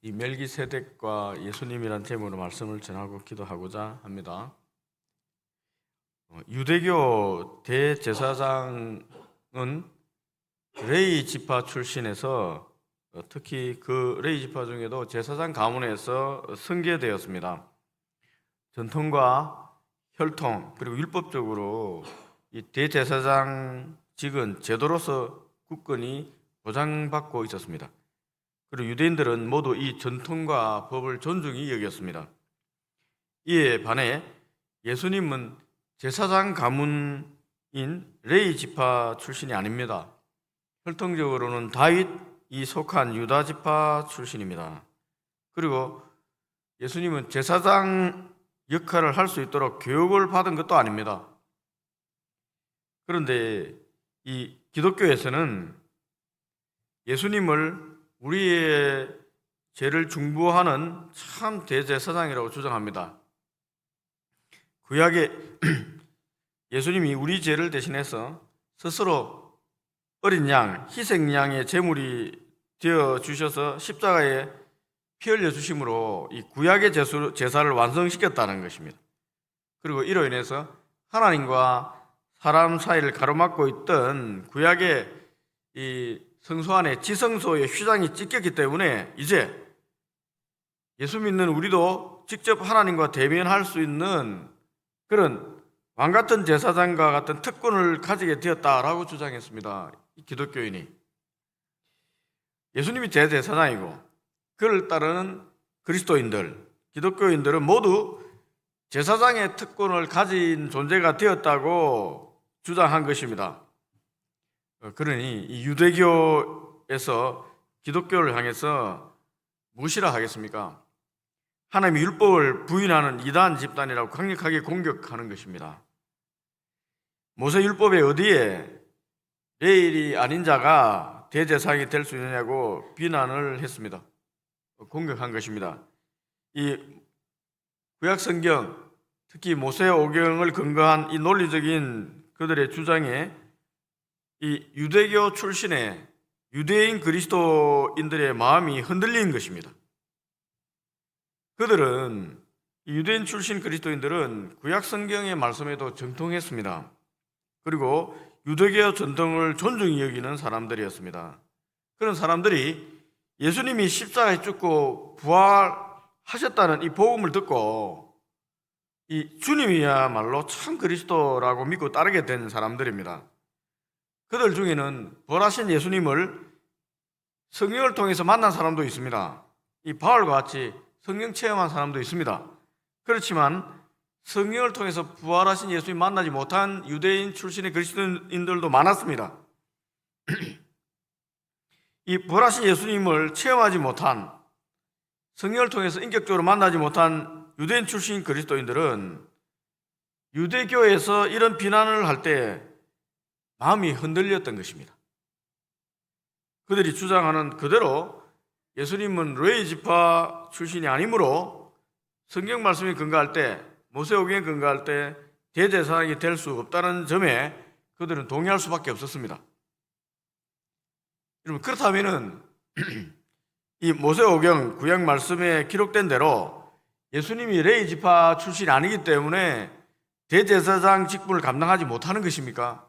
이 멜기세덱과 예수님이란 제목으로 말씀을 전하고 기도하고자 합니다. 유대교 대제사장은 레위 지파 출신에서 특히 그 레위 지파 중에도 제사장 가문에서 승계되었습니다. 전통과 혈통 그리고 율법적으로 이 대제사장직은 제도로서 굳건히 보장받고 있었습니다. 그리고 유대인들은 모두 이 전통과 법을 존중히 여겼습니다. 이에 반해 예수님은 제사장 가문인 레위 지파 출신이 아닙니다. 혈통적으로는 다윗이 속한 유다 지파 출신입니다. 그리고 예수님은 제사장 역할을 할 수 있도록 교육을 받은 것도 아닙니다. 그런데 이 기독교에서는 예수님을 우리의 죄를 중보하는 참 대제사장이라고 주장합니다. 구약에 예수님이 우리 죄를 대신해서 스스로 어린 양, 희생양의 제물이 되어 주셔서 십자가에 피 흘려 주심으로 이 구약의 제사를 완성시켰다는 것입니다. 그리고 이로 인해서 하나님과 사람 사이를 가로막고 있던 구약의 이 성소 안에 지성소의 휘장이 찢겼기 때문에 이제 예수 믿는 우리도 직접 하나님과 대면할 수 있는 그런 왕같은 제사장과 같은 특권을 가지게 되었다라고 주장했습니다. 기독교인이. 예수님이 대제사장이고 그를 따르는 그리스도인들, 기독교인들은 모두 제사장의 특권을 가진 존재가 되었다고 주장한 것입니다. 그러니 이 유대교에서 기독교를 향해서 무엇이라 하겠습니까? 하나님의 율법을 부인하는 이단 집단이라고 강력하게 공격하는 것입니다. 모세 율법에 어디에 레일이 아닌 자가 대제사장이 될 수 있느냐고 비난을 했습니다. 공격한 것입니다. 이 구약 성경, 특히 모세오경을 근거한 이 논리적인 그들의 주장에 이 유대교 출신의 유대인 그리스도인들의 마음이 흔들린 것입니다. 그들은 유대인 출신 그리스도인들은 구약 성경의 말씀에도 정통했습니다. 그리고 유대교 전통을 존중히 여기는 사람들이었습니다. 그런 사람들이 예수님이 십자가에 죽고 부활하셨다는 이 복음을 듣고 이 주님이야말로 참 그리스도라고 믿고 따르게 된 사람들입니다. 그들 중에는 부활하신 예수님을 성경을 통해서 만난 사람도 있습니다. 이 바울과 같이 성경 체험한 사람도 있습니다. 그렇지만 성경을 통해서 부활하신 예수님 만나지 못한 유대인 출신의 그리스도인들도 많았습니다. 이 부활하신 예수님을 체험하지 못한, 성경을 통해서 인격적으로 만나지 못한 유대인 출신 그리스도인들은 유대교에서 이런 비난을 할 때 마음이 흔들렸던 것입니다. 그들이 주장하는 그대로 예수님은 레위 지파 출신이 아니므로 성경 말씀에 근거할 때, 모세오경에 근거할 때 대제사장이 될 수 없다는 점에 그들은 동의할 수밖에 없었습니다. 여러분, 그렇다면은 이 모세오경 구약 말씀에 기록된 대로 예수님이 레위 지파 출신이 아니기 때문에 대제사장 직분을 감당하지 못하는 것입니까?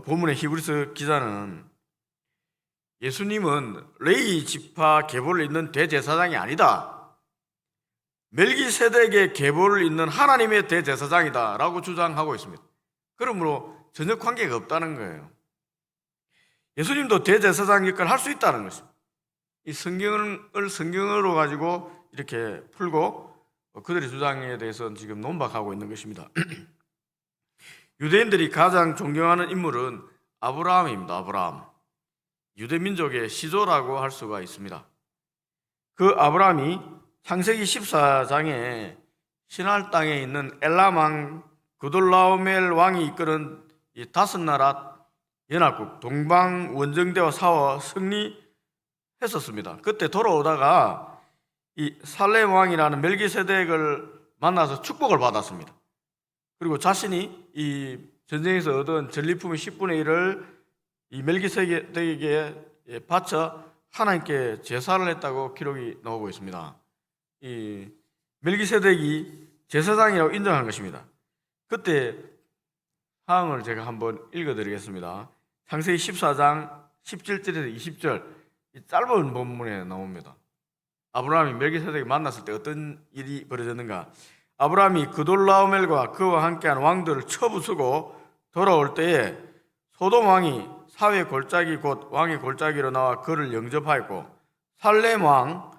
본문의 히브리서 기자는 예수님은 레위 지파 계보를 잇는 대제사장이 아니다, 멜기세덱의 계보를 잇는 하나님의 대제사장이다 라고 주장하고 있습니다. 그러므로 전혀 관계가 없다는 거예요. 예수님도 대제사장 역할을 할 수 있다는 것입니다. 이 성경을 성경으로 가지고 이렇게 풀고 그들의 주장에 대해서는 지금 논박하고 있는 것입니다. 유대인들이 가장 존경하는 인물은 아브라함입니다. 아브라함. 유대민족의 시조라고 할 수가 있습니다. 그 아브라함이 창세기 14장에 시날 땅에 있는 엘람 왕 그돌라오멜 왕이 이끄는 이 다섯 나라 연합국 동방 원정대와 싸워 승리했었습니다. 그때 돌아오다가 이 살렘 왕이라는 멜기세덱을 만나서 축복을 받았습니다. 그리고 자신이 이 전쟁에서 얻은 전리품의 10분의 1을 이 멜기세덱에게 바쳐 하나님께 제사를 했다고 기록이 나오고 있습니다. 이 멜기세덱이 제사장이라고 인정한 것입니다. 그때 사항을 제가 한번 읽어드리겠습니다. 창세기 14장 17절에서 20절, 이 짧은 본문에 나옵니다. 아브라함이 멜기세덱을 만났을 때 어떤 일이 벌어졌는가? 아브라함이 그돌라오멜과 그와 함께한 왕들을 쳐부수고 돌아올 때에 소돔 왕이 사회 골짜기 곧 왕의 골짜기로 나와 그를 영접하였고, 살렘 왕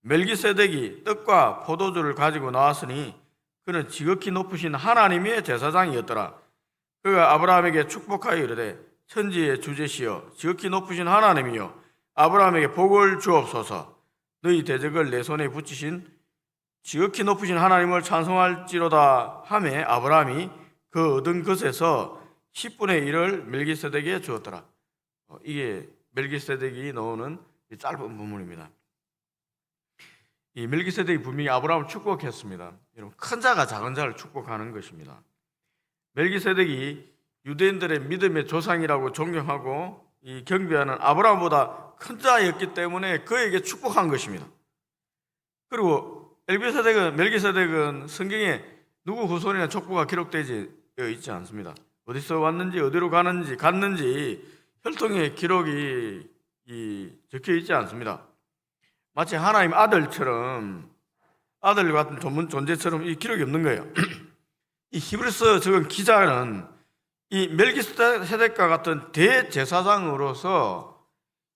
멜기세덱이 떡과 포도주를 가지고 나왔으니 그는 지극히 높으신 하나님의 제사장이었더라. 그가 아브라함에게 축복하여 이르되, 천지의 주제시여 지극히 높으신 하나님이여 아브라함에게 복을 주옵소서. 너희 대적을 내 손에 붙이신 지극히 높으신 하나님을 찬송할지로다 하매 아브라함이 그 얻은 것에서 10분의 1을 멜기세덱에게 주었더라. 이게 멜기세덱이 나오는 짧은 본문입니다. 이 멜기세덱이 분명히 아브라함을 축복했습니다. 여러분, 큰 자가 작은 자를 축복하는 것입니다. 멜기세덱이 유대인들의 믿음의 조상이라고 존경하고 이 경배하는 아브라함보다 큰 자였기 때문에 그에게 축복한 것입니다. 그리고 멜기세덱은 성경에 누구 후손이나 족보가 기록되어 있지 않습니다. 어디서 왔는지 어디로 갔는지 혈통의 기록이 적혀 있지 않습니다. 마치 하나님 아들 같은 존재처럼 이 기록이 없는 거예요. 이 히브리서 적은 기자는 이 멜기세덱과 같은 대제사장으로서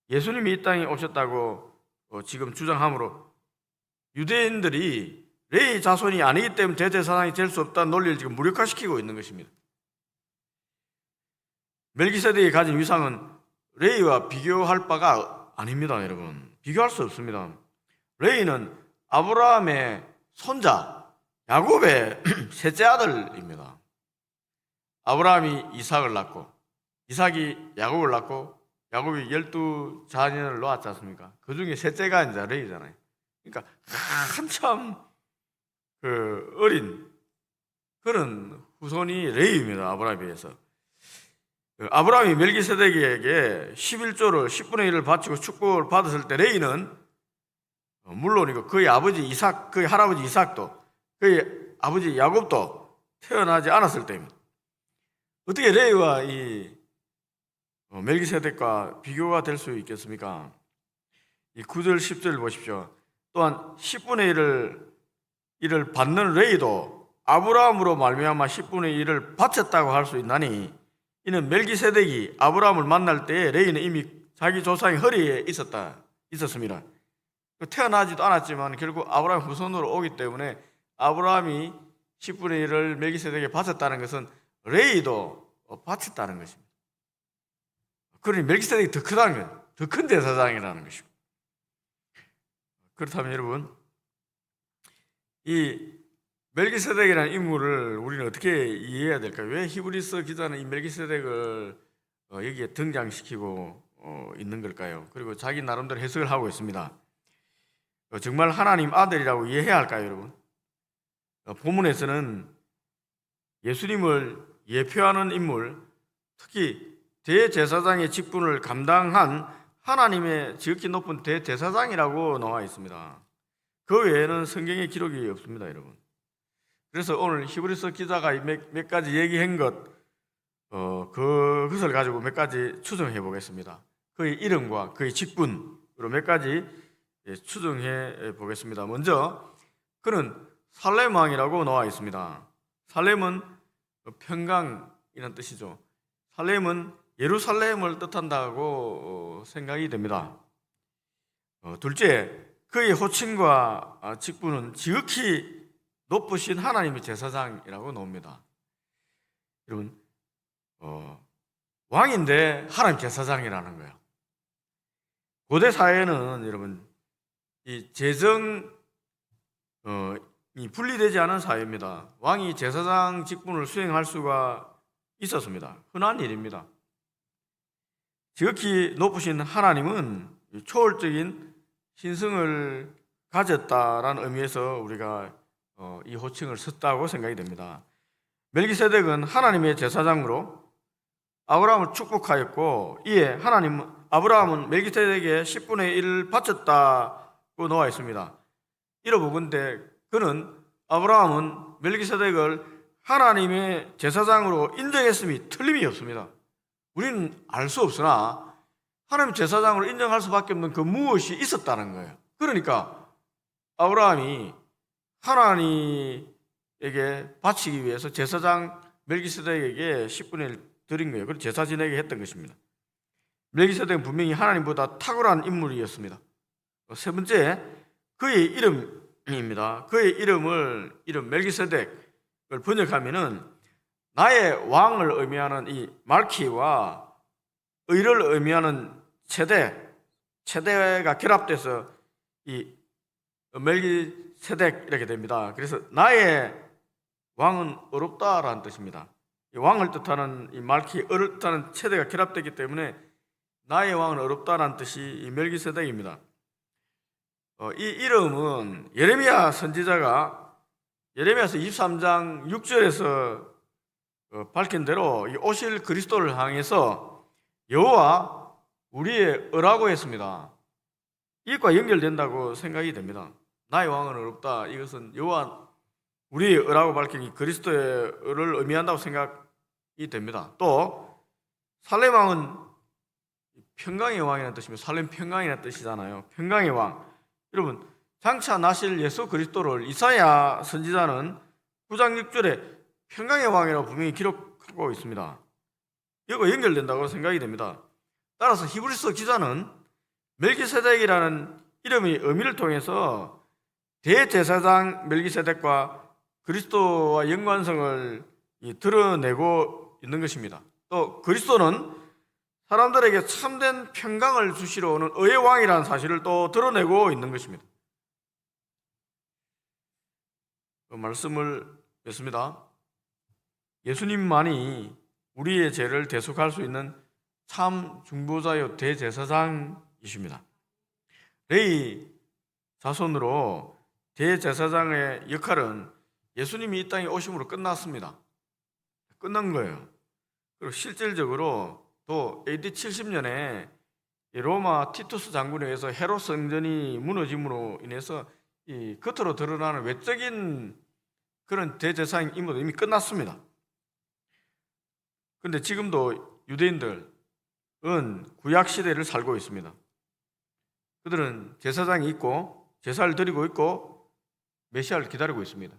예수님이 이 땅에 오셨다고 지금 주장함으로 유대인들이 레위 자손이 아니기 때문에 대제사장이 될 수 없다는 논리를 지금 무력화시키고 있는 것입니다. 멜기세덱이 가진 위상은 레위와 비교할 바가 아닙니다, 여러분. 비교할 수 없습니다. 레위는 아브라함의 손자 야곱의 셋째 아들입니다. 아브라함이 이삭을 낳고 이삭이 야곱을 낳고 야곱이 12자녀를 놓았지 않습니까? 그 중에 셋째가 이제 레위잖아요. 그러니까 한참 어린 그런 후손이 레위입니다. 아브라함에 비해서. 아브라함이 멜기세덱에게 11조를 10분의 1을 바치고 축복을 받았을 때 레위는 물론이고 그의 아버지 이삭, 그의 할아버지 이삭도 그의 아버지 야곱도 태어나지 않았을 때입니다. 어떻게 레위와 이 멜기세덱과 비교가 될 수 있겠습니까? 이 9절 10절을 보십시오. 또한 10분의 1을 받는 레위도 아브라함으로 말미암아 10분의 1을 바쳤다고 할 수 있나니, 이는 멜기세덱이 아브라함을 만날 때에 레위는 이미 자기 조상의 허리에 있었습니다. 태어나지도 않았지만 결국 아브라함 후손으로 오기 때문에 아브라함이 10분의 1을 멜기세덱에게 바쳤다는 것은 레위도 바쳤다는 것입니다. 그러니 멜기세덱이 더 크다는 거예요. 더 큰 제사장이라는 것이고. 그렇다면 여러분, 이 멜기세덱이라는 인물을 우리는 어떻게 이해해야 될까요? 왜 히브리서 기자는 이 멜기세덱을 여기에 등장시키고 있는 걸까요? 그리고 자기 나름대로 해석을 하고 있습니다. 정말 하나님 아들이라고 이해해야 할까요, 여러분? 본문에서는 예수님을 예표하는 인물, 특히 대제사장의 직분을 감당한 하나님의 지극히 높은 대제사장이라고 나와 있습니다. 그 외에는 성경에 기록이 없습니다, 여러분. 그래서 오늘 히브리서 기자가 몇 가지 얘기한 그것을 가지고 몇 가지 추정해 보겠습니다. 그의 이름과 그의 직분으로 몇 가지 추정해 보겠습니다. 먼저 그는 살렘 왕이라고 나와 있습니다. 살렘은 평강이라는 뜻이죠. 살렘은 예루살렘을 뜻한다고 생각이 됩니다. 둘째, 그의 호칭과 직분은 지극히 높으신 하나님의 제사장이라고 나옵니다. 여러분, 왕인데 하나님 제사장이라는 거예요. 고대 사회는 여러분, 이 재정이 분리되지 않은 사회입니다. 왕이 제사장 직분을 수행할 수가 있었습니다. 흔한 일입니다. 지극히 높으신 하나님은 초월적인 신성을 가졌다라는 의미에서 우리가 이 호칭을 썼다고 생각이 됩니다. 멜기세덱은 하나님의 제사장으로 아브라함을 축복하였고, 이에 아브라함은 멜기세덱에게 10분의 1을 바쳤다고 나와 있습니다. 이러보건대 아브라함은 멜기세덱을 하나님의 제사장으로 인정했음이 틀림이 없습니다. 우리는 알 수 없으나 하나님 제사장으로 인정할 수밖에 없는 그 무엇이 있었다는 거예요. 그러니까 아브라함이 하나님에게 바치기 위해서 제사장 멜기세덱에게 10분의 1 드린 거예요. 그리고 제사 지내게 했던 것입니다. 멜기세덱은 분명히 하나님보다 탁월한 인물이었습니다. 세 번째, 그의 이름입니다. 그의 이름 멜기세덱을 번역하면은 나의 왕을 의미하는 이 말키와 의를 의미하는 체대가 결합돼서 이 멜기세덱 이렇게 됩니다. 그래서 나의 왕은 어렵다라는 뜻입니다. 이 왕을 뜻하는 이 말키, 어를 뜻하는 체대가 결합되기 때문에 나의 왕은 어렵다라는 뜻이 이 멜기세덱입니다. 이 이름은 예레미야 선지자가 예레미야서 23장 6절에서 밝힌 대로 이 오실 그리스도를 향해서 여호와 우리의 어라고 했습니다. 이것과 연결된다고 생각이 됩니다. 나의 왕은 어렵다. 이것은 여호와 우리의 어라고 밝힌 이 그리스도의 어를 의미한다고 생각이 됩니다. 또 살렘 왕은 평강의 왕이라는 뜻이며 살렘 평강이라는 뜻이잖아요. 평강의 왕. 여러분, 장차 나실 예수 그리스도를 이사야 선지자는 9장 6절에 평강의 왕이라고 분명히 기록하고 있습니다. 이거 연결된다고 생각이 됩니다. 따라서 히브리서 기자는 멜기세덱이라는 이름의 의미를 통해서 대제사장 멜기세덱과 그리스도와 연관성을 드러내고 있는 것입니다. 또 그리스도는 사람들에게 참된 평강을 주시러 오는 의의 왕이라는 사실을 또 드러내고 있는 것입니다. 그 말씀을 맺습니다. 예수님만이 우리의 죄를 대속할 수 있는 참 중보자요 대제사장이십니다. 레위 자손으로 대제사장의 역할은 예수님이 이 땅에 오심으로 끝났습니다. 끝난 거예요. 그리고 실질적으로 또 AD 70년에 로마 티투스 장군에 의해서 헤롯 성전이 무너짐으로 인해서 이 겉으로 드러나는 외적인 그런 대제사장 임무도 이미 끝났습니다. 그런데 지금도 유대인들은 구약 시대를 살고 있습니다. 그들은 제사장이 있고 제사를 드리고 있고 메시아를 기다리고 있습니다.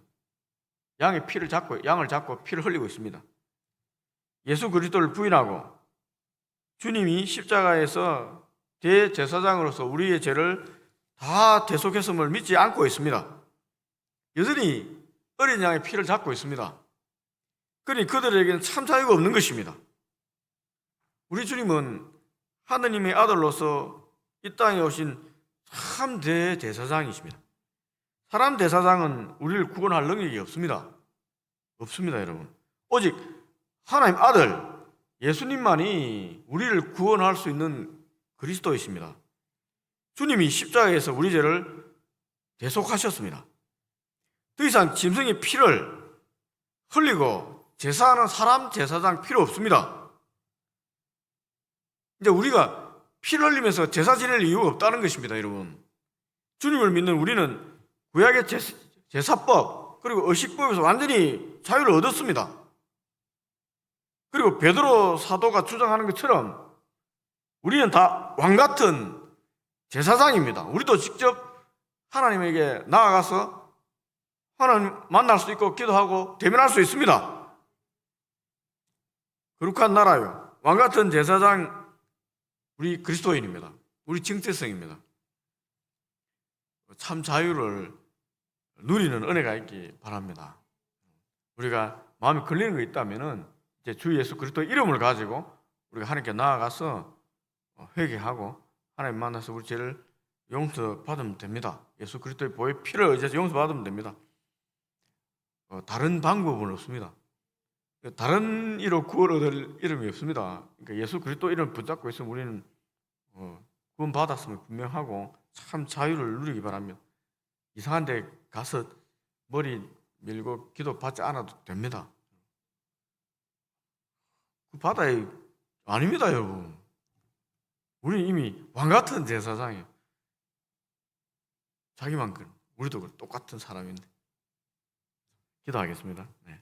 양을 잡고 피를 흘리고 있습니다. 예수 그리스도를 부인하고 주님이 십자가에서 대제사장으로서 우리의 죄를 다 대속했음을 믿지 않고 있습니다. 여전히 어린 양의 피를 잡고 있습니다. 그러니 그들에게는 참 자유가 없는 것입니다. 우리 주님은 하느님의 아들로서 이 땅에 오신 참 대제사장이십니다. 사람 대사장은 우리를 구원할 능력이 없습니다. 없습니다, 여러분. 오직 하나님 아들 예수님만이 우리를 구원할 수 있는 그리스도이십니다. 주님이 십자가에서 우리 죄를 대속하셨습니다. 더 이상 짐승의 피를 흘리고 제사하는 사람 제사장 필요 없습니다. 이제 우리가 피를 흘리면서 제사 지낼 이유가 없다는 것입니다, 여러분. 주님을 믿는 우리는 구약의 제사법 그리고 의식법에서 완전히 자유를 얻었습니다. 그리고 베드로 사도가 주장하는 것처럼 우리는 다 왕같은 제사장입니다. 우리도 직접 하나님에게 나아가서 하나님 만날 수 있고 기도하고 대면할 수 있습니다. 거룩한 나라요, 왕같은 제사장, 우리 그리스도인입니다. 우리 정체성입니다. 참 자유를 누리는 은혜가 있기 바랍니다. 우리가 마음에 걸리는 거 있다면은 이제 주 예수 그리스도의 이름을 가지고 우리가 하나님께 나아가서 회개하고 하나님 만나서 우리 죄를 용서받으면 됩니다. 예수 그리스도의 보혈 피를 의지해서 용서받으면 됩니다. 다른 방법은 없습니다. 다른 이로 구원 얻을 이름이 없습니다. 그러니까 예수 그리스도 이름을 붙잡고 있으면 우리는 구원 받았음을 분명하고 참 자유를 누리기 바랍니다. 이상한 데 가서 머리 밀고 기도 받지 않아도 됩니다. 그 받아야 아닙니다, 여러분. 우리 이미 왕 같은 제사장이에요. 자기만큼 우리도 똑같은 사람인데. 기도하겠습니다. 네.